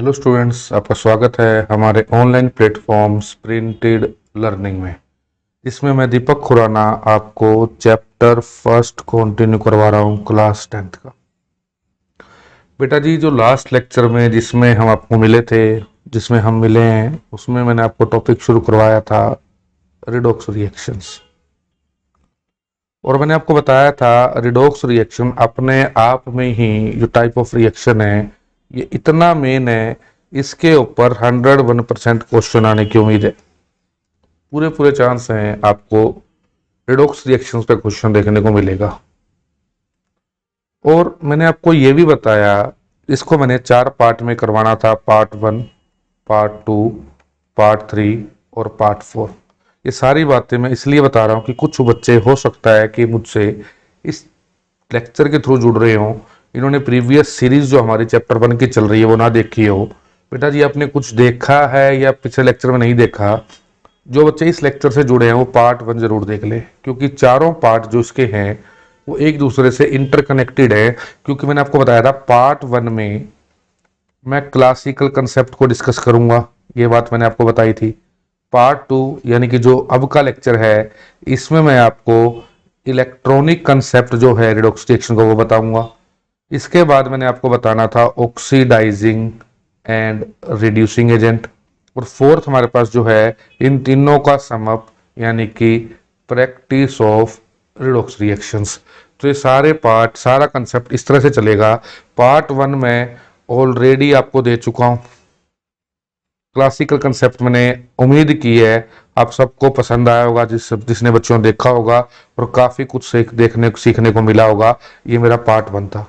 Hello students, आपका स्वागत है हमारे ऑनलाइन प्लेटफॉर्म स्प्रिंटेड लर्निंग में। इसमें मैं दीपक खुराना आपको चैप्टर फर्स्ट कंटिन्यू करवा रहा हूँ क्लास 10th का। बेटा जी, जो लास्ट लेक्चर में जिसमें हम आपको मिले थे, जिसमें हम मिले हैं, उसमें मैंने आपको टॉपिक शुरू करवाया था रिडॉक्स रिएक्शंस। और मैंने आपको बताया था रिडॉक्स रिएक्शन अपने आप में ही जो टाइप ऑफ रिएक्शन है ये इतना मेन है, इसके ऊपर 101% क्वेश्चन आने की उम्मीद है। पूरे पूरे चांस हैं आपको रिडॉक्स रिएक्शंस पे क्वेश्चन देखने को मिलेगा। और मैंने आपको ये भी बताया, इसको मैंने 4 पार्ट में करवाना था, पार्ट 1, पार्ट 2, पार्ट 3 और पार्ट 4। ये सारी बातें मैं इसलिए बता रहा हूँ कि कुछ बच्चे हो सकता है कि मुझसे इस लेक्चर के थ्रू जुड़ रहे हों, इन्होंने प्रीवियस सीरीज जो हमारी चैप्टर 1 की चल रही है वो ना देखी हो। बेटा जी, आपने कुछ देखा है या पिछले लेक्चर में नहीं देखा, जो बच्चे इस लेक्चर से जुड़े हैं वो पार्ट 1 जरूर देख ले, क्योंकि चारों पार्ट जो इसके हैं वो एक दूसरे से इंटरकनेक्टेड है। क्योंकि मैंने आपको बताया था पार्ट 1 में मैं क्लासिकल कंसेप्ट को डिस्कस करूंगा, ये बात मैंने आपको बताई थी। पार्ट 2 यानी कि जो अब का लेक्चर है, इसमें मैं आपको इलेक्ट्रॉनिक कंसेप्ट जो है रिडॉक्स रिएक्शन का वो बताऊंगा। इसके बाद मैंने आपको बताना था ऑक्सीडाइजिंग एंड रिड्यूसिंग एजेंट। और फोर्थ हमारे पास जो है इन तीनों का समअप यानी कि प्रैक्टिस ऑफ रिडॉक्स रिएक्शंस। तो ये सारे पार्ट, सारा कंसेप्ट इस तरह से चलेगा। पार्ट 1 में ऑलरेडी आपको दे चुका हूं क्लासिकल कंसेप्ट। मैंने उम्मीद की है आप सबको पसंद आया होगा, जिसने बच्चों ने देखा होगा और काफी कुछ सीखने को मिला होगा। ये मेरा पार्ट 1 था।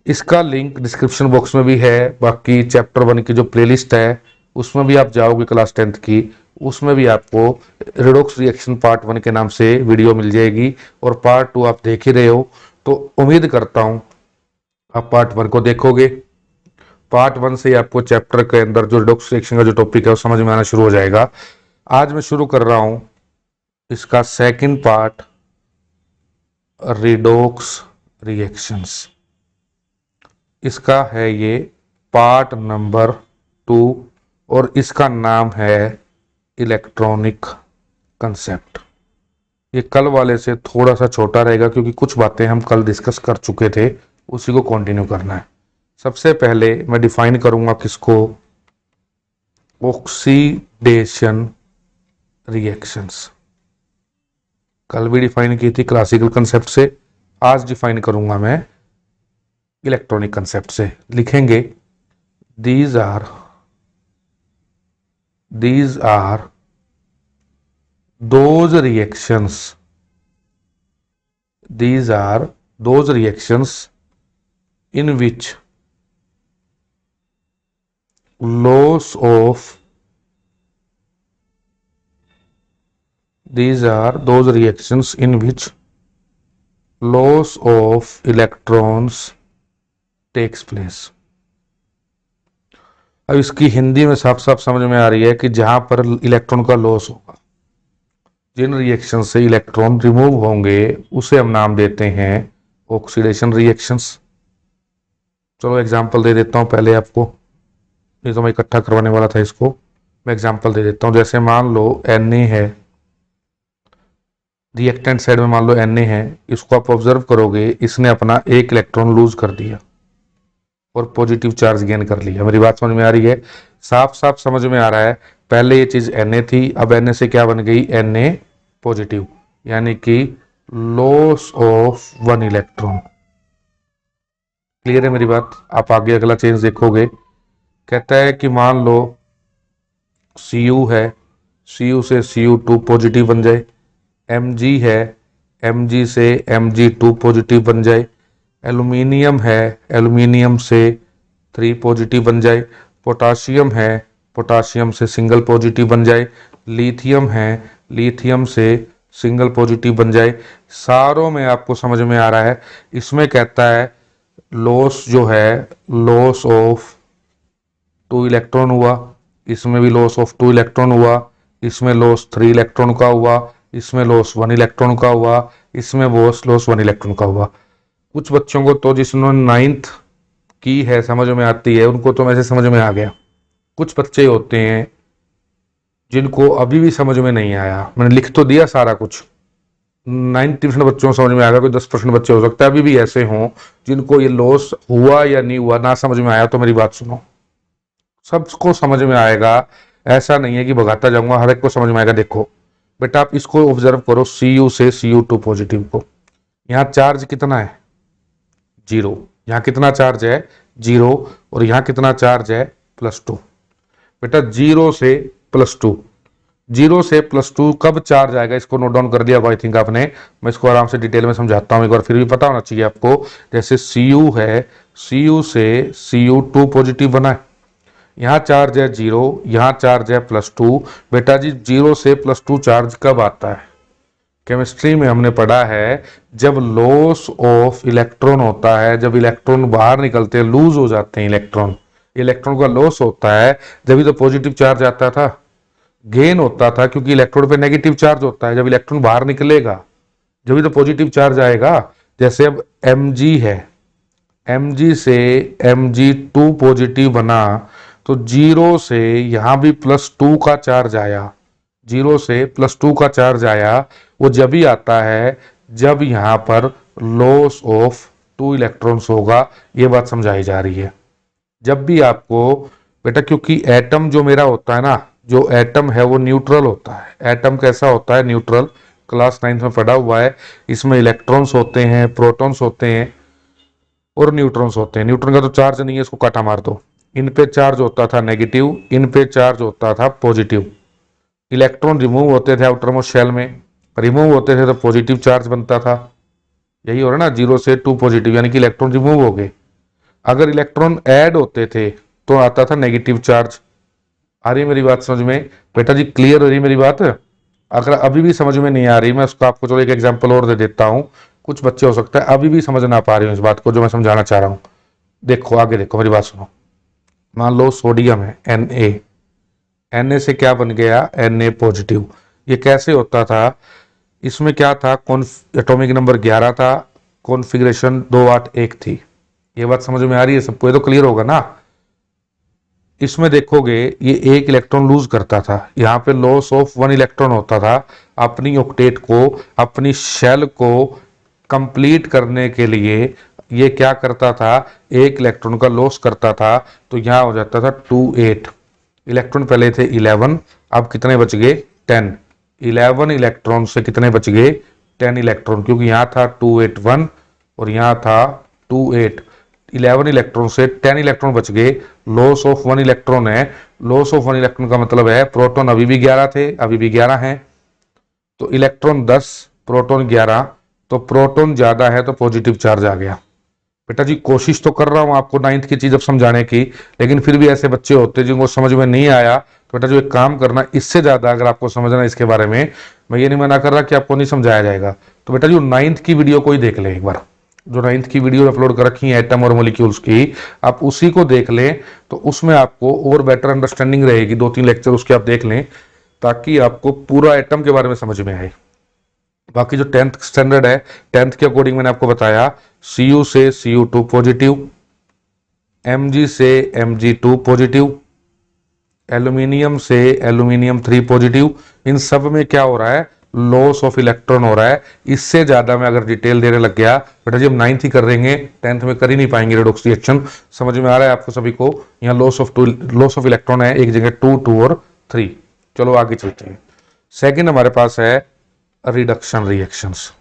इसका लिंक डिस्क्रिप्शन बॉक्स में भी है। बाकी चैप्टर 1 की जो प्लेलिस्ट है उसमें भी आप जाओगे क्लास 10th की, उसमें भी आपको रिडॉक्स रिएक्शन पार्ट 1 के नाम से वीडियो मिल जाएगी। और पार्ट 2 आप देख ही रहे हो, तो उम्मीद करता हूं आप पार्ट 1 को देखोगे। पार्ट 1 से ही आपको चैप्टर के अंदर जो रिडॉक्स रिएक्शन का जो टॉपिक है वो समझ में आना शुरू हो जाएगा। आज मैं शुरू कर रहा हूं इसका सेकंड पार्ट, रिडॉक्स रिएक्शंस। इसका है ये पार्ट नंबर 2 और इसका नाम है इलेक्ट्रॉनिक कंसेप्ट। ये कल वाले से थोड़ा सा छोटा रहेगा क्योंकि कुछ बातें हम कल डिस्कस कर चुके थे, उसी को कंटिन्यू करना है। सबसे पहले मैं डिफाइन करूंगा किसको, ऑक्सीडेशन रिएक्शंस। कल भी डिफाइन की थी क्लासिकल कंसेप्ट से, आज डिफाइन करूंगा मैं इलेक्ट्रॉनिक कंसेप्ट से। लिखेंगे these are those reactions in which loss of electrons takes place। अब इसकी हिंदी में साफ साफ समझ में आ रही है कि जहां पर इलेक्ट्रॉन का लॉस होगा, जिन रिएक्शन से इलेक्ट्रॉन रिमूव होंगे, उसे हम नाम देते हैं ऑक्सीडेशन रिएक्शंस। चलो एग्जांपल दे देता हूं पहले आपको, ये तो मैं इकट्ठा करवाने वाला था, इसको मैं एग्जांपल दे देता हूं। जैसे मान लो Na है, रिएक्टेंट साइड में मान लो Na है, इसको आप ऑब्जर्व करोगे, इसने अपना एक इलेक्ट्रॉन लूज कर दिया और पॉजिटिव चार्ज गेन कर लिया। मेरी बात समझ में आ रही है? साफ साफ समझ में आ रहा है। पहले ये चीज Na थी, अब Na से क्या बन गई, Na पॉजिटिव, यानी कि लॉस ऑफ 1 इलेक्ट्रॉन। क्लियर है मेरी बात? आप आगे अगला चेंज देखोगे, कहता है कि मान लो Cu है, Cu से Cu2 पॉजिटिव बन जाए। Mg है, Mg से Mg2 पॉजिटिव बन जाए। एल्यूमिनियम है, एल्यूमिनियम से 3 पॉजिटिव बन जाए। पोटाशियम है, पोटाशियम से सिंगल पॉजिटिव बन जाए। लिथियम है, लिथियम से सिंगल पॉजिटिव बन जाए। सारों में आपको समझ में आ रहा है। इसमें कहता है लॉस जो है, लॉस ऑफ 2 इलेक्ट्रॉन हुआ, इसमें भी लॉस ऑफ 2 इलेक्ट्रॉन हुआ, इसमें लॉस 3 इलेक्ट्रॉन का हुआ, इसमें लॉस 1 इलेक्ट्रॉन का हुआ, इसमें लॉस 1 इलेक्ट्रॉन का हुआ। कुछ बच्चों को तो जिन्होंने 9th की है, समझ में आती है, उनको तो वैसे समझ में आ गया। कुछ बच्चे होते हैं जिनको अभी भी समझ में नहीं आया, मैंने लिख तो दिया सारा कुछ, 90% बच्चों को समझ में आएगा, कोई 10% बच्चे हो सकता है अभी भी ऐसे हों जिनको ये लॉस हुआ या नहीं हुआ ना समझ में आया। तो मेरी बात सुनो, सबको समझ में आएगा, ऐसा नहीं है कि भगाता जाऊंगा, हर एक को समझ में आएगा। देखो बेटा, आप इसको ऑब्जर्व करो, Cu से Cu2 पॉजिटिव को, यहाँ चार्ज कितना है, 0। यहाँ कितना चार्ज है, 0। और यहाँ कितना चार्ज है, +2। बेटा 0 से +2, 0 से +2 कब चार्ज आएगा, इसको नोट डाउन कर दिया आई थिंक आपने। मैं इसको आराम से डिटेल में समझाता हूँ एक बार, फिर भी पता होना चाहिए आपको। जैसे Cu है, Cu से Cu2 पॉजिटिव बना है, यहाँ चार्ज है 0, यहाँ चार्ज है +2। बेटा जी 0 से +2 चार्ज कब आता है, केमिस्ट्री में हमने पढ़ा है, जब लॉस ऑफ इलेक्ट्रॉन होता है, जब इलेक्ट्रॉन बाहर निकलते हैं, लूज हो जाते हैं इलेक्ट्रॉन, इलेक्ट्रॉन का लॉस होता है, जब तो पॉजिटिव चार्ज आता था, गेन होता था, क्योंकि इलेक्ट्रॉन पे नेगेटिव चार्ज होता है। जब इलेक्ट्रॉन बाहर निकलेगा जब तो पॉजिटिव चार्ज आएगा। जैसे अब Mg है, Mg से Mg2 पॉजिटिव बना, तो 0 से यहां भी +2 का चार्ज आया, 0 से +2 का चार्ज आया। वो जब ही आता है जब यहां पर लॉस ऑफ 2 इलेक्ट्रॉन्स होगा। ये बात समझाई जा रही है। जब भी आपको बेटा, क्योंकि एटम जो मेरा होता है ना, जो एटम है वो न्यूट्रल होता है। एटम कैसा होता है, न्यूट्रल, क्लास 9th में पढ़ा हुआ है। इसमें इलेक्ट्रॉन्स होते हैं, प्रोटॉन्स होते हैं और न्यूट्रॉन्स होते हैं। न्यूट्रॉन का तो चार्ज नहीं है, इसको काटा मार दो। इन पे चार्ज होता था नेगेटिव, इन पे चार्ज होता था पॉजिटिव। इलेक्ट्रॉन रिमूव होते थे आउटर मोस्ट शेल में, रिमूव होते थे तो पॉजिटिव चार्ज बनता था। यही हो रहा ना, 0 से 2 पॉजिटिव, यानी कि इलेक्ट्रॉन रिमूव हो गए। अगर इलेक्ट्रॉन ऐड होते थे तो आता था नेगेटिव चार्ज। आ रही मेरी बात समझ में बेटा जी, क्लियर हो रही मेरी बात। अगर अभी भी समझ में नहीं आ रही, मैं उसका आपको चलो एक एग्जांपल और दे देता हूं। कुछ बच्चे हो सकता है अभी भी समझ ना पा रहे हो इस बात को जो मैं समझाना चाह रहा हूं। देखो आगे देखो, मेरी बात सुनो। मान लो सोडियम है Na से क्या बन गया, Na पॉजिटिव। ये कैसे होता था, इसमें क्या था, एटॉमिक नंबर 11 था, कॉन्फ़िगरेशन 281 थी। ये बात समझ में आ रही है सबको, ये तो क्लियर होगा ना। इसमें देखोगे ये एक इलेक्ट्रॉन लूज करता था, यहाँ पे लॉस ऑफ 1 इलेक्ट्रॉन होता था। अपनी ऑक्टेट को, अपनी शेल को कंप्लीट करने के लिए ये क्या करता था, एक इलेक्ट्रॉन का लॉस करता था। तो यहाँ हो जाता था 28 इलेक्ट्रॉन, पहले थे 11, अब कितने बच गए, 10। 11 इलेक्ट्रॉन से कितने बच गए, 10 इलेक्ट्रॉन, क्योंकि यहाँ था 281 और यहाँ था 28। 11 इलेक्ट्रॉन से 10 इलेक्ट्रॉन बच गए। लॉस ऑफ 1 इलेक्ट्रॉन है, लॉस ऑफ 1 इलेक्ट्रॉन का मतलब है प्रोटॉन अभी भी 11 थे, अभी भी 11 हैं, तो इलेक्ट्रॉन 10, प्रोटॉन 11, तो प्रोटॉन ज्यादा है तो पॉजिटिव चार्ज आ गया। बेटा जी कोशिश तो कर रहा हूं आपको 9th की चीज अब समझाने की, लेकिन फिर भी ऐसे बच्चे होते हैं जिनको समझ में नहीं आया। तो बेटा जो एक काम करना, इससे ज्यादा अगर आपको समझना इसके बारे में, मैं ये नहीं मना कर रहा कि आपको नहीं समझाया जाएगा। तो बेटा जो 9th की वीडियो कोई देख ले एक बार, जो 9th की वीडियो अपलोड कर रखी है एटम और मोलिक्यूल्स की, आप उसी को देख लें, तो उसमें आपको और बेटर अंडरस्टैंडिंग रहेगी। 2-3 लेक्चर उसके आप देख लें, ताकि आपको पूरा एटम के बारे में समझ में आए। बाकी जो 10th स्टैंडर्ड है, 10th के अकॉर्डिंग मैंने आपको बताया, Cu से Cu2 पॉजिटिव, Mg से Mg2 पॉजिटिव, एल्यूमिनियम से एल्यूमिनियम 3 पॉजिटिव। इन सब में क्या हो रहा है, लॉस ऑफ इलेक्ट्रॉन हो रहा है। इससे ज्यादा मैं अगर डिटेल देने लग गया बेटा जी, हम 9th ही कर रहेंगे, 10th में कर ही नहीं पाएंगे रेडॉक्स रिएक्शन। समझ में आ रहा है आपको सभी को। यहाँ लॉस ऑफ इलेक्ट्रॉन है एक जगह 2, 2 और 3। चलो आगे चलते हैं। सेकेंड हमारे पास है रिडक्शन रिएक्शंस।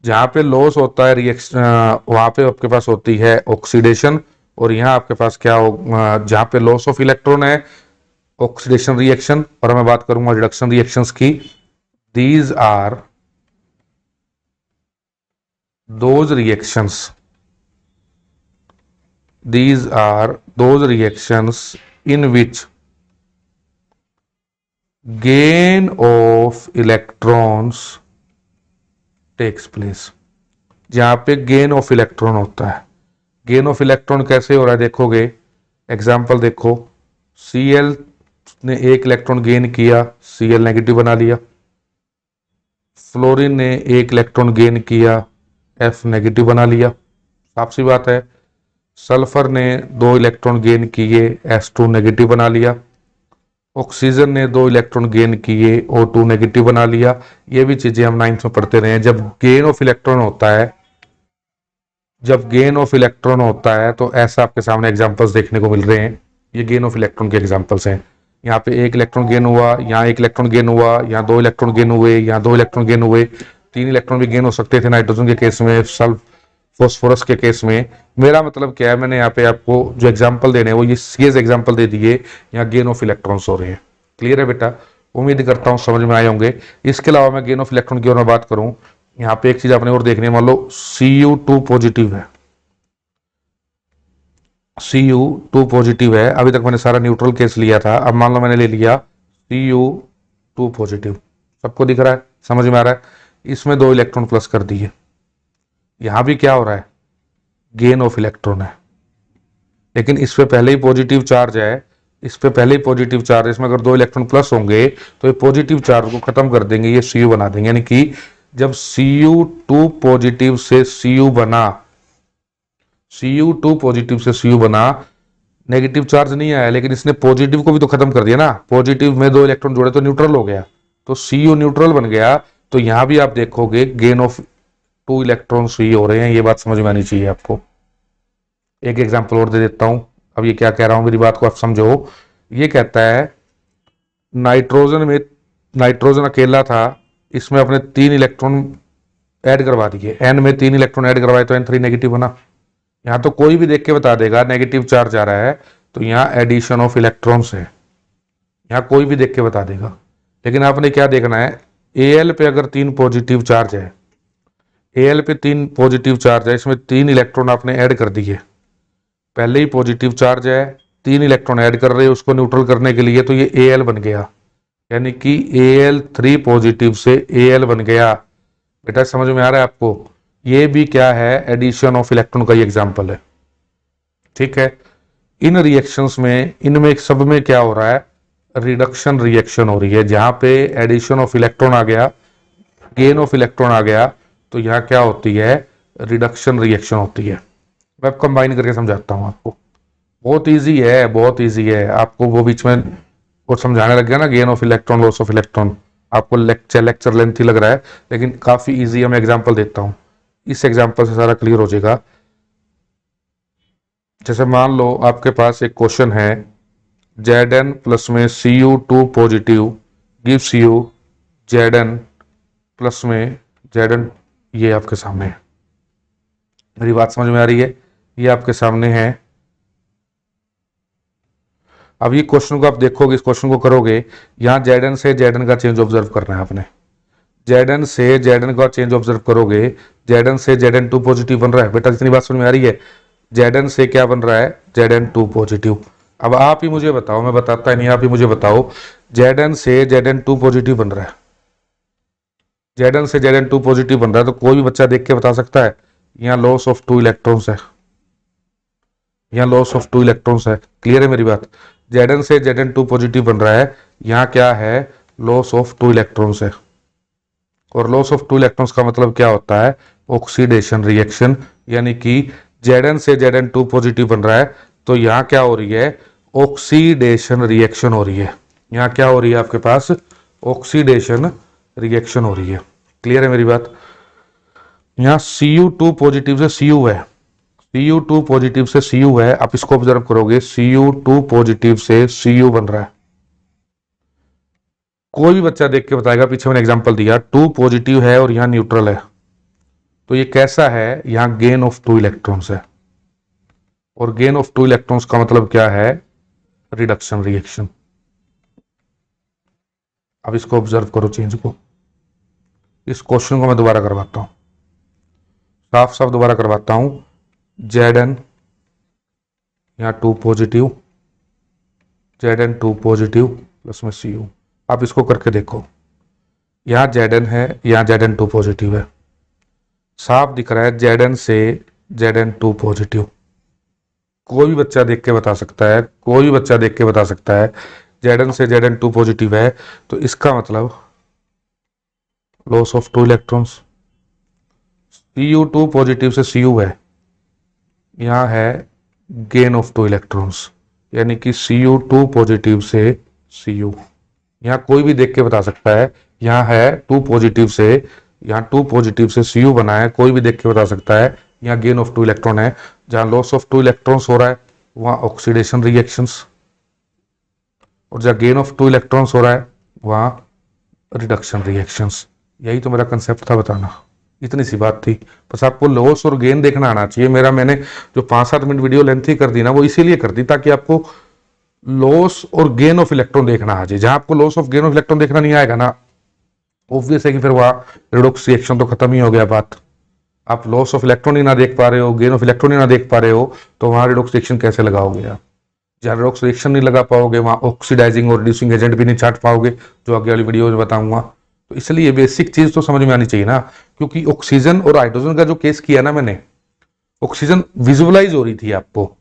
जहां पे लॉस होता है रिएक्शन, वहां पे आपके पास होती है ऑक्सीडेशन, और यहाँ आपके पास क्या हो, जहां पे लॉस ऑफ इलेक्ट्रॉन है ऑक्सीडेशन रिएक्शन, और मैं बात करूंगा रिडक्शन रिएक्शंस की। These are those reactions in which gain of electrons takes place। जहां पे गेन ऑफ इलेक्ट्रॉन होता है। गेन ऑफ इलेक्ट्रॉन कैसे हो रहा है देखोगे, एग्जांपल देखो, Cl ने एक इलेक्ट्रॉन गेन किया, Cl नेगेटिव बना लिया। फ्लोरीन ने एक इलेक्ट्रॉन गेन किया, F नेगेटिव बना लिया। साफ सी बात है। सल्फर ने 2 इलेक्ट्रॉन गेन किए, S2 नेगेटिव बना लिया। ऑक्सीजन ने 2 इलेक्ट्रॉन गेन किए, O2 नेगेटिव बना लिया। ये भी चीजें हम 9th में पढ़ते रहे हैं। जब गेन ऑफ इलेक्ट्रॉन होता है तो ऐसा आपके सामने एग्जांपल्स देखने को मिल रहे हैं। ये गेन ऑफ इलेक्ट्रॉन के एग्जांपल्स हैं। यहाँ पे 1 इलेक्ट्रॉन गेन हुआ, यहाँ 1 इलेक्ट्रॉन गेन हुआ, यहाँ 2 इलेक्ट्रॉन गेन हुए, यहाँ 2 इलेक्ट्रॉन गेन हुए। 3 इलेक्ट्रॉन भी गेन हो सकते थे नाइट्रोजन के केस में, सल्फ फॉस्फोरस के केस में। मेरा मतलब क्या है, मैंने यहाँ पे आपको जो एग्जाम्पल देने हैं वो ये एग्जाम्पल दे दिए, यहाँ गेन ऑफ इलेक्ट्रॉन्स हो रहे हैं। क्लियर है बेटा? उम्मीद करता हूँ समझ में आए होंगे। इसके अलावा मैं गेन ऑफ इलेक्ट्रॉन की और मैं बात करूँ, यहाँ पे एक चीज आपने और देखनी है। मान लो Cu2 पॉजिटिव है, Cu2 पॉजिटिव है। अभी तक मैंने सारा न्यूट्रल केस लिया था, अब मान लो मैंने ले लिया Cu2 पॉजिटिव। सबको दिख रहा है, समझ में आ रहा है? इसमें 2 इलेक्ट्रॉन प्लस कर दिए। यहां भी क्या हो रहा है, गेन ऑफ इलेक्ट्रॉन है, लेकिन इस पे पहले ही पॉजिटिव चार्ज है, इस पे पहले ही पॉजिटिव चार्ज है। इसमें अगर 2 इलेक्ट्रॉन प्लस होंगे तो ये पॉजिटिव चार्ज को खत्म कर देंगे, ये Cu बना देंगे। यानी कि जब Cu2 पॉजिटिव से Cu बना, Cu2 पॉजिटिव से Cu बना, नेगेटिव चार्ज नहीं आया, लेकिन इसने पॉजिटिव को भी तो खत्म कर दिया ना। पॉजिटिव में 2 इलेक्ट्रॉन जोड़े तो न्यूट्रल हो गया, तो Cu न्यूट्रल बन गया। तो यहां भी आप देखोगे गेन ऑफ 2 इलेक्ट्रॉन ही हो रहे हैं। ये बात समझ में आनी चाहिए आपको। एक एग्जांपल और दे देता हूं। अब ये क्या कह रहा हूं, मेरी बात को आप समझो। ये कहता है नाइट्रोजन अकेला था, इसमें अपने 3 इलेक्ट्रॉन ऐड करवा दिए, N में 3 इलेक्ट्रॉन ऐड करवाए तो N3 नेगेटिव बना। यहां तो कोई भी देख के बता देगा नेगेटिव चार्ज आ रहा है, तो यहां एडिशन ऑफ इलेक्ट्रॉन्स है। यहां कोई भी देख के बता देगा। लेकिन आपने क्या देखना है, Al पे अगर 3 पॉजिटिव चार्ज है, Al पे 3 पॉजिटिव चार्ज है, इसमें 3 इलेक्ट्रॉन आपने ऐड कर दिए। पहले ही पॉजिटिव चार्ज है, 3 इलेक्ट्रॉन ऐड कर रहे हैं उसको न्यूट्रल करने के लिए, तो ये Al बन गया। यानी कि Al3 पॉजिटिव से Al बन गया। बेटा समझ में आ रहा है आपको? ये भी क्या है, एडिशन ऑफ इलेक्ट्रॉन का ही एग्जाम्पल है। ठीक है? इन रिएक्शंस में, इनमें सब में क्या हो रहा है, रिडक्शन रिएक्शन हो रही है। जहां पे एडिशन ऑफ इलेक्ट्रॉन आ गया, गेन ऑफ इलेक्ट्रॉन आ गया, तो यहां क्या होती है, रिडक्शन रिएक्शन होती है। मैं कंबाइन करके समझाता हूं आपको। बहुत इजी है, बहुत इजी है। आपको वो बीच में वो समझाने लग गया ना, gain of electron, loss of electron. आपको लेक्चर लेंथी लग रहा है, लेकिन काफी इजी है। मैं एग्जाम्पल देता हूं, इस एग्जाम्पल से सारा क्लियर हो जाएगा। जैसे मान लो आपके पास एक क्वेश्चन है, Zn प्लस में Cu2 positive gives you Zn plus में Zn। ये आपके सामने है, मेरी बात समझ में आ रही है? ये आपके सामने है। अब ये क्वेश्चन को आप देखोगे, इस क्वेश्चन को करोगे, यहां Zn से Zn का चेंज ऑब्जर्व करना है आपने। Zn से Zn का चेंज ऑब्जर्व करोगे, Zn से Zn2 पॉजिटिव बन रहा है। बेटा जितनी बात समझ में आ रही है, Zn से क्या बन रहा है, Zn2 पॉजिटिव। अब आप ही मुझे बताओ, मैं बताता नहीं, आप ही मुझे बताओ, Zn से Zn2 पॉजिटिव बन रहा है, Zn से Zn2 पॉजिटिव बन रहा है, तो कोई भी बच्चा देख के बता सकता है यहाँ लॉस ऑफ 2 इलेक्ट्रॉन्स है, यहाँ लॉस ऑफ 2 इलेक्ट्रॉन्स है। क्लियर है मेरी बात? Zn से Zn2 पॉजिटिव बन रहा है, यहाँ क्या है, लॉस ऑफ 2 इलेक्ट्रॉन्स है। और लॉस ऑफ 2 इलेक्ट्रॉन्स का मतलब क्या होता है, ऑक्सीडेशन रिएक्शन। यानी कि Zn से Zn2 पॉजिटिव बन रहा है, तो यहाँ क्या हो रही है, ऑक्सीडेशन रिएक्शन हो रही है। यहाँ क्या हो रही है आपके पास, ऑक्सीडेशन रिएक्शन हो रही है। क्लियर है मेरी बात? यहाँ Cu2 पॉजिटिव से Cu है, Cu2 पॉजिटिव से Cu है। आप इसको ऑब्जर्व करोगे, Cu2 पॉजिटिव से Cu बन रहा है। कोई भी बच्चा देख के बताएगा, पीछे मैंने एग्जांपल दिया, 2 पॉजिटिव है और यहाँ न्यूट्रल है, तो ये कैसा है, यहाँ गेन ऑफ 2 इलेक्ट्रॉन्स है। और गेन ऑफ 2 इलेक्ट्रॉन्स का मतलब क्या है, रिडक्शन रिएक्शन। अब इसको ऑब्जर्व करो चेंज को। इस क्वेश्चन को मैं दोबारा करवाता हूं, साफ साफ दोबारा करवाता हूं। Zn यहाँ 2 पॉजिटिव, Zn2 पॉजिटिव प्लस में Cu। आप इसको करके देखो, यहाँ Zn है, यहाँ Zn2 पॉजिटिव है। साफ दिख रहा है Zn से Zn2 पॉजिटिव। कोई भी बच्चा देख के बता सकता है, कोई भी बच्चा देख के बता सकता है Zn से Zn2 पॉजिटिव है, तो इसका मतलब loss of 2 electrons. Cu2 positive से Cu है, यहाँ है गेन ऑफ 2 इलेक्ट्रॉन्स, यानी कि Cu2 पॉजिटिव से Cu। यहाँ कोई भी देख के बता सकता है, यहाँ है 2 पॉजिटिव से, यहाँ 2 पॉजिटिव से Cu बना है, कोई भी देख के बता सकता है यहाँ गेन ऑफ 2 इलेक्ट्रॉन है। जहाँ लॉस ऑफ 2 इलेक्ट्रॉन्स हो रहा है वहाँ ऑक्सीडेशन रिएक्शंस, और जहाँ गेन ऑफ 2 इलेक्ट्रॉन्स हो रहा है वहाँ रिडक्शन रिएक्शंस। यही तो मेरा कंसेप्ट था बताना, इतनी सी बात थी। बस आपको लॉस और गेन देखना आना चाहिए। मैंने जो 5-7 मिनट वीडियो लेंथी कर दी ना, वो इसीलिए कर दी ताकि आपको लॉस और गेन ऑफ इलेक्ट्रॉन देखना आ जाए। जहां आपको loss of gain of electron देखना नहीं आएगा ना, ऑब्वियस है कि फिर वहां रिडॉक्स रिएक्शन तो खत्म ही हो गया बात। आप लॉस ऑफ इलेक्ट्रॉन ही ना देख पा रहे हो, गेन ऑफ इलेक्ट्रॉन ही ना देख पा रहे हो, तो वहां रिडॉक्स रिएक्शन कैसे लगाओगे आप? जहां रिडॉक्स रिएक्शन नहीं लगा पाओगे वहां ऑक्सीडाइजिंग और रिड्यूसिंग एजेंट भी नहीं छाट पाओगे, जो आगे वाली वीडियो में बताऊंगा। तो इसलिए बेसिक चीज तो समझ में आनी चाहिए ना, क्योंकि ऑक्सीजन और हाइड्रोजन का जो केस किया ना मैंने, ऑक्सीजन विजुअलाइज हो रही थी आपको,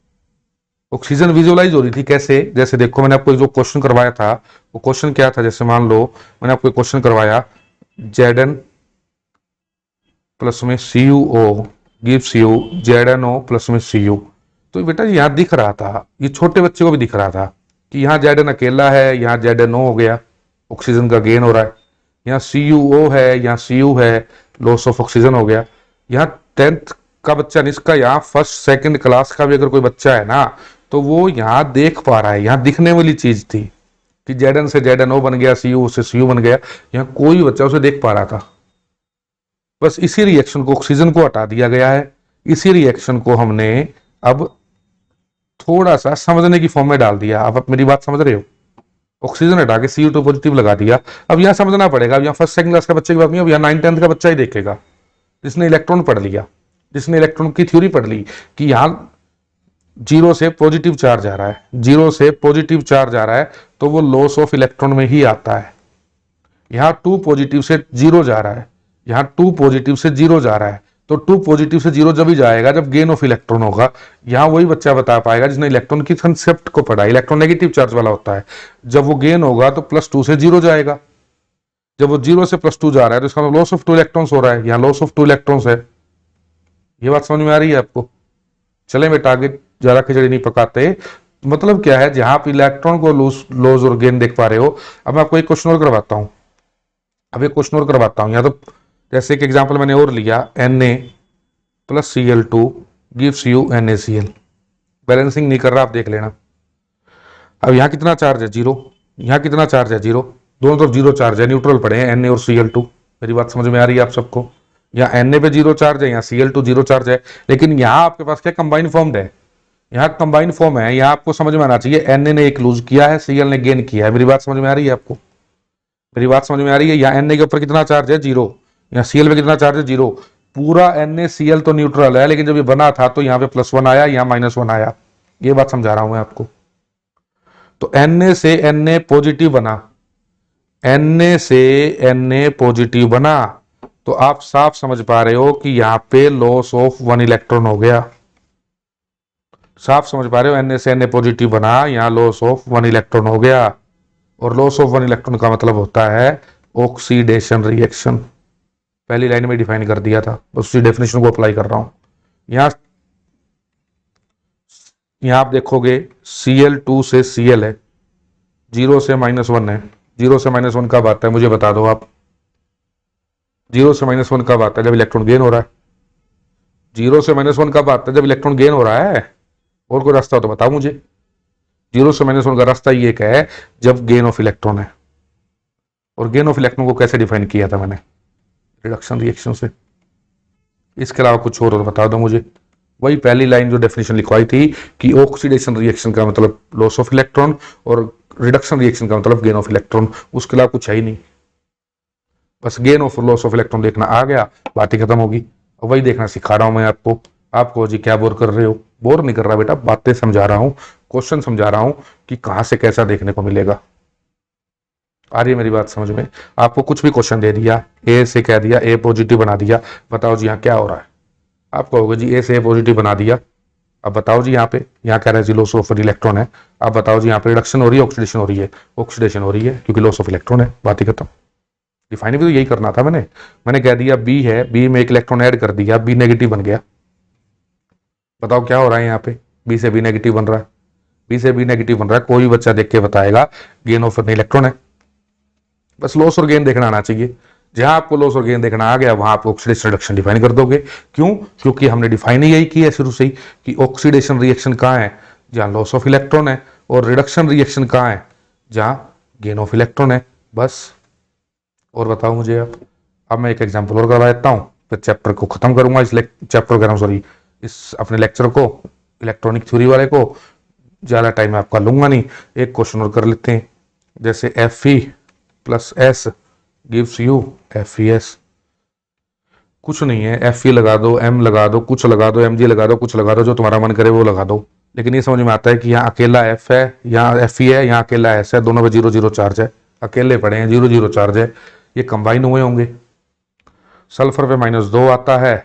ऑक्सीजन विजुअलाइज हो रही थी कैसे? जैसे देखो मैंने आपको जो क्वेश्चन करवाया था, वो क्वेश्चन क्या था? जैसे मान लो मैंने आपको क्वेश्चन करवाया Zn प्लस में CuO gives you ZnO plus में Cu। तो बेटा यहाँ दिख रहा था, ये छोटे बच्चे को भी दिख रहा था कि यहाँ Zn अकेला है, यहाँ ZnO हो गया, ऑक्सीजन का गेन हो रहा है। यहाँ CuO है, यहाँ Cu है, लॉस ऑफ ऑक्सीजन हो गया। यहाँ 10th का बच्चा नहीं, इसका यहाँ फर्स्ट सेकंड क्लास का भी अगर कोई बच्चा है ना, तो वो यहाँ देख पा रहा है। यहाँ दिखने वाली चीज थी कि Zn से ZnO बन गया, Cu से Cu बन गया। यहाँ कोई बच्चा उसे देख पा रहा था। बस इसी रिएक्शन को, ऑक्सीजन को हटा दिया गया है। इसी रिएक्शन को हमने अब थोड़ा सा समझने की फॉर्म में डाल दिया। आप मेरी बात समझ रहे हो? ऑक्सीजन हटा के Cu2 पॉजिटिव लगा दिया। अब यहाँ समझना पड़ेगा, अब यहाँ फर्स्ट सेकंड क्लास का बच्चे की बात नहीं, अब यहाँ 9th-10th का बच्चा ही देखेगा, जिसने इलेक्ट्रॉन पढ़ लिया, जिसने इलेक्ट्रॉन की थ्योरी पढ़ ली कि यहाँ 0 से पॉजिटिव चार्ज आ रहा है, 0 से पॉजिटिव चार्ज आ रहा है, तो वो लॉस ऑफ इलेक्ट्रॉन में ही आता है। यहाँ 2 पॉजिटिव से 0 जा रहा है, यहाँ 2 पॉजिटिव से 0 जा रहा है, तो 2 पॉजिटिव से 0 जब ही जाएगा जब गेन ऑफ इलेक्ट्रॉन होगा। यहाँ वही बच्चा बता पाएगा जिसने इलेक्ट्रॉन की कंसेप्ट को पढ़ा। इलेक्ट्रॉन नेगेटिव चार्ज वाला होता है, जब वो गेन होगा तो +2 से 0 जाएगा। जब वो 0 से +2 जा रहा है तो इसका लॉस ऑफ 2 इलेक्ट्रॉन्स हो रहा है, यहाँ लॉस ऑफ 2 इलेक्ट्रॉन्स है। ये बात समझ में आ रही है आपको? चले बेटा आगे, ज्यादा खिचड़ी नहीं पकाते। मतलब क्या है, जहां आप इलेक्ट्रॉन को लॉस और गेन देख पा रहे हो। अब मैं आपको एक क्वेश्चन और करवाता हूं, यहाँ तो जैसे एक एग्जांपल मैंने और लिया, Na plus Cl2 gives you NaCl। Balancing नहीं कर रहा, आप देख लेना। अब यहाँ कितना चार्ज है? 0। यहाँ कितना चार्ज है? 0। दोनों तरफ 0 चार्ज है, न्यूट्रल पड़े हैं Na और Cl2। मेरी बात समझ में आ रही है आप सबको? यहाँ Na पे 0 चार्ज है, यहाँ Cl2 0 चार्ज है, लेकिन यहाँ आपके पास क्या कंबाइन फॉर्म्ड है? यहाँ कंबाइन फॉर्म है। यहाँ आपको समझ में आना चाहिए Na ने एक लूज किया है, Cl ने गेन किया है। मेरी बात समझ में आ रही है आपको? मेरी बात समझ में आ रही है? यहाँ Na के ऊपर कितना चार्ज है? 0। यहाँ Cl पे कितना चार्ज है? 0। पूरा NaCl तो न्यूट्रल है, लेकिन जब ये बना था तो यहाँ पे +1 आया, यहाँ -1 आया। ये बात समझा रहा हूं मैं आपको। तो Na से Na पॉजिटिव बना, Na से Na पॉजिटिव बना, तो आप साफ समझ पा रहे हो कि यहाँ पे लॉस ऑफ 1 इलेक्ट्रॉन हो गया। साफ समझ पा रहे हो? Na से Na पॉजिटिव बना, यहाँ लॉस ऑफ 1 इलेक्ट्रॉन हो गया। और लॉस ऑफ 1 इलेक्ट्रॉन का मतलब होता है ऑक्सीडेशन रिएक्शन। पहली लाइन में डिफाइन कर दिया था, उसी डेफिनेशन को अप्लाई कर रहा हूं। यहां आप देखोगे Cl2 से Cl है, 0 से -1 है। 0 से -1 कब आता है मुझे बता दो आप? 0 से -1 कब आता है? जब इलेक्ट्रॉन गेन हो रहा है। 0 से -1 कब आता है? जब इलेक्ट्रॉन गेन हो रहा है। और कोई रास्ता हो तो बताओ मुझे। 0 से -1 का रास्ता ये क्या है? जब गेन ऑफ इलेक्ट्रॉन है। और गेन ऑफ इलेक्ट्रॉन को कैसे डिफाइन किया था मैंने? रिडक्शन रिएक्शन से। इसके अलावा कुछ और बता दो मुझे। वही पहली लाइन जो डेफिनेशन लिखवाई थी कि ऑक्सीडेशन रिएक्शन का मतलब लॉस ऑफ इलेक्ट्रॉन और रिडक्शन रिएक्शन का मतलब गेन ऑफ इलेक्ट्रॉन। उसके अलावा कुछ है ही नहीं। बस gain of loss of electron देखना आ गया, बात ही खत्म होगी। वही देखना सिखा रहा हूं मैं आपको। आपको जी क्या बोर कर रहे हो? बोर नहीं कर रहा बेटा, बातें समझा रहा हूं, क्वेश्चन समझा रहा हूं कि कहां से कैसा देखने को मिलेगा। आ रही है मेरी बात समझ में? आपको कुछ भी क्वेश्चन दे दिया, ए से कह दिया ए पॉजिटिव बना दिया, बताओ जी यहाँ क्या हो रहा है? आप कहोगे जी ए से ए पॉजिटिव बना दिया, अब बताओ जी यहाँ पे, यहाँ कह रहे हैं जी लॉस ऑफ इलेक्ट्रॉन है। आप बताओ जी यहाँ पे रिडक्शन हो रही है, ऑक्सीडेशन हो रही है? ऑक्सीडेशन हो रही है, क्योंकि लॉस ऑफ इलेक्ट्रॉन है, बात ही खत्म। डिफाइन भी तो यही करना था मैंने कह दिया बी है, बी में एक इलेक्ट्रॉन ऐड कर दिया, बी नेगेटिव बन गया। बताओ क्या हो रहा है यहाँ पे? बी से बी नेगेटिव बन रहा है, बी से बी नेगेटिव बन रहा है, कोई बच्चा देख के बताएगा गेन ऑफ एन इलेक्ट्रॉन है। बस लॉस और गेन देखना आना चाहिए। जहां आपको लॉस और गेन देखना आ गया वहां आप ऑक्सीडेशन रिडक्शन डिफाइन कर दोगे। क्यों? क्योंकि हमने डिफाइन ही यही किया शुरू से ही कि ऑक्सीडेशन रिएक्शन कहां है, जहां लॉस ऑफ इलेक्ट्रॉन है, और रिडक्शन रिएक्शन कहां है, जहां गेन ऑफ इलेक्ट्रॉन है। बस। और बताओ मुझे आप। अब मैं एक एग्जांपल और करवा देता हूं, फिर चैप्टर को खत्म करूंगा। इस चैप्टर कह रहा हूं, सॉरी, इस अपने लेक्चर को, इलेक्ट्रॉनिक थ्योरी वाले को ज्यादा टाइम आपका लूंगा नहीं। एक क्वेश्चन और कर लेते हैं, जैसे Fe plus S gives you FeS। कुछ नहीं है, Fe लगा दो, M लगा दो, कुछ लगा दो, Mg लगा दो, कुछ लगा दो, जो तुम्हारा मन करे वो लगा दो। लेकिन ये समझ में आता है कि यहाँ अकेला F है, यहाँ Fe है, यहाँ अकेला S है, दोनों पे 0 0 चार्ज है, अकेले पड़े हैं, 0 0 चार्ज है, ये कंबाइन हुए होंगे। सल्फर पे -2 आता है,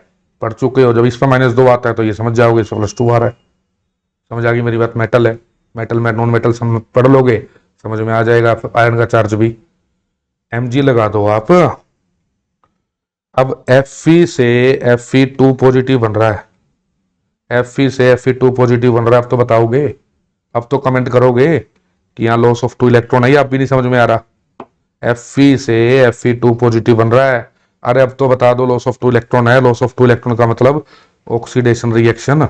पढ़ चुके हो। जब इस पर -2 आता है तो ये समझ जाओगे इस +2 आ रहा है। समझ आ गई मेरी बात? मेटल है, मेटल में नॉन मेटल पढ़ लोगे, समझ में आ जाएगा। आयरन का चार्ज भी। Mg लगा दो आप। अब Fe से Fe2 पॉजिटिव बन रहा है, Fe से Fe2 पॉजिटिव बन रहा है। अब तो बताओगे, अब तो कमेंट करोगे कि यहाँ लॉस ऑफ 2 इलेक्ट्रॉन है, आप भी नहीं समझ में आ रहा। Fe से Fe2 पॉजिटिव बन रहा है, अरे अब तो बता दो लॉस ऑफ 2 इलेक्ट्रॉन है। लॉस ऑफ 2 इलेक्ट्रॉन का मतलब ऑक्सीडेशन रिएक्शन।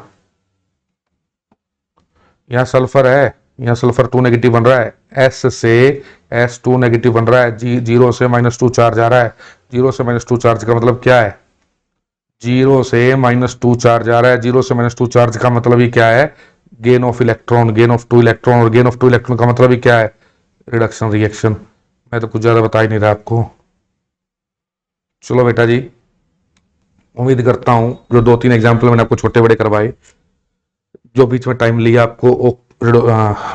यहाँ सल्फर है, यहाँ सल्फर 2 नेगेटिव बन रहा है, S से S2 नेगेटिव बन रहा है, 0 से -2 चार्ज आ रहा है। 0 से -2 चार्ज का मतलब क्या है? 0 से -2 चार्ज आ रहा है, 0 से -2 चार्ज का मतलब ही क्या है? Gain of electron, gain of 2 electron, और गेन ऑफ 2 इलेक्ट्रॉन का मतलब ही क्या है? Reduction reaction. मैं तो कुछ ज्यादा बता ही नहीं रहा आपको। चलो बेटा जी, उम्मीद करता हूं जो 2-3 एग्जाम्पल मैंने आपको छोटे बड़े करवाए, जो बीच में टाइम लिया आपको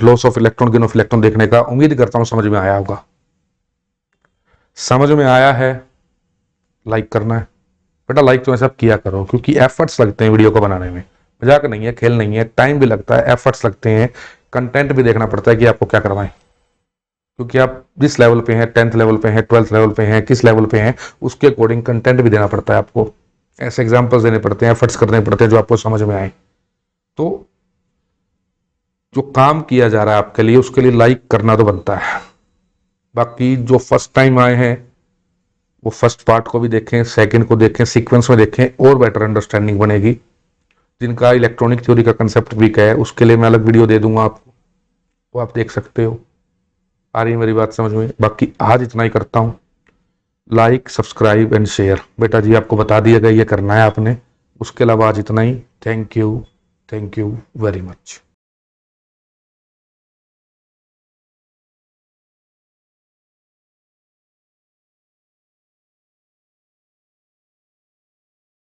loss of electron, gain of electron देखने का, उम्मीद करता हूं समझ में आया होगा। समझ में आया है? लाइक करना है बेटा, लाइक तो ऐसा किया करो, क्योंकि एफर्ट्स लगते हैं वीडियो को बनाने में। मजाक नहीं है, खेल नहीं है, टाइम भी लगता है, एफर्ट्स लगते हैं, कंटेंट भी देखना पड़ता है कि आपको क्या करवाएं। क्योंकि आप जिस लेवल पे हैं, 10th लेवल पे हैं, 12th लेवल पे हैं, किस लेवल पे हैं, उसके अकॉर्डिंग कंटेंट भी देना पड़ता है आपको। ऐसे एग्जाम्पल्स देने पड़ते हैं, एफर्ट्स करने पड़ते हैं जो आपको समझ में आए। तो जो काम किया जा रहा है आपके लिए, उसके लिए लाइक करना तो बनता है। बाकी जो फर्स्ट टाइम आए हैं वो फर्स्ट पार्ट को भी देखें, सेकंड को देखें, सीक्वेंस में देखें, और बेटर अंडरस्टैंडिंग बनेगी। जिनका इलेक्ट्रॉनिक थ्योरी का कंसेप्ट वीक है, उसके लिए मैं अलग वीडियो दे दूंगा आपको, वो आप देख सकते हो। आ रही है मेरी बात समझ में? बाकी आज इतना ही करता हूँ। लाइक, सब्सक्राइब एंड शेयर बेटा जी, आपको बता दिया गया ये करना है आपने। उसके अलावा आज इतना ही। Thank you very much.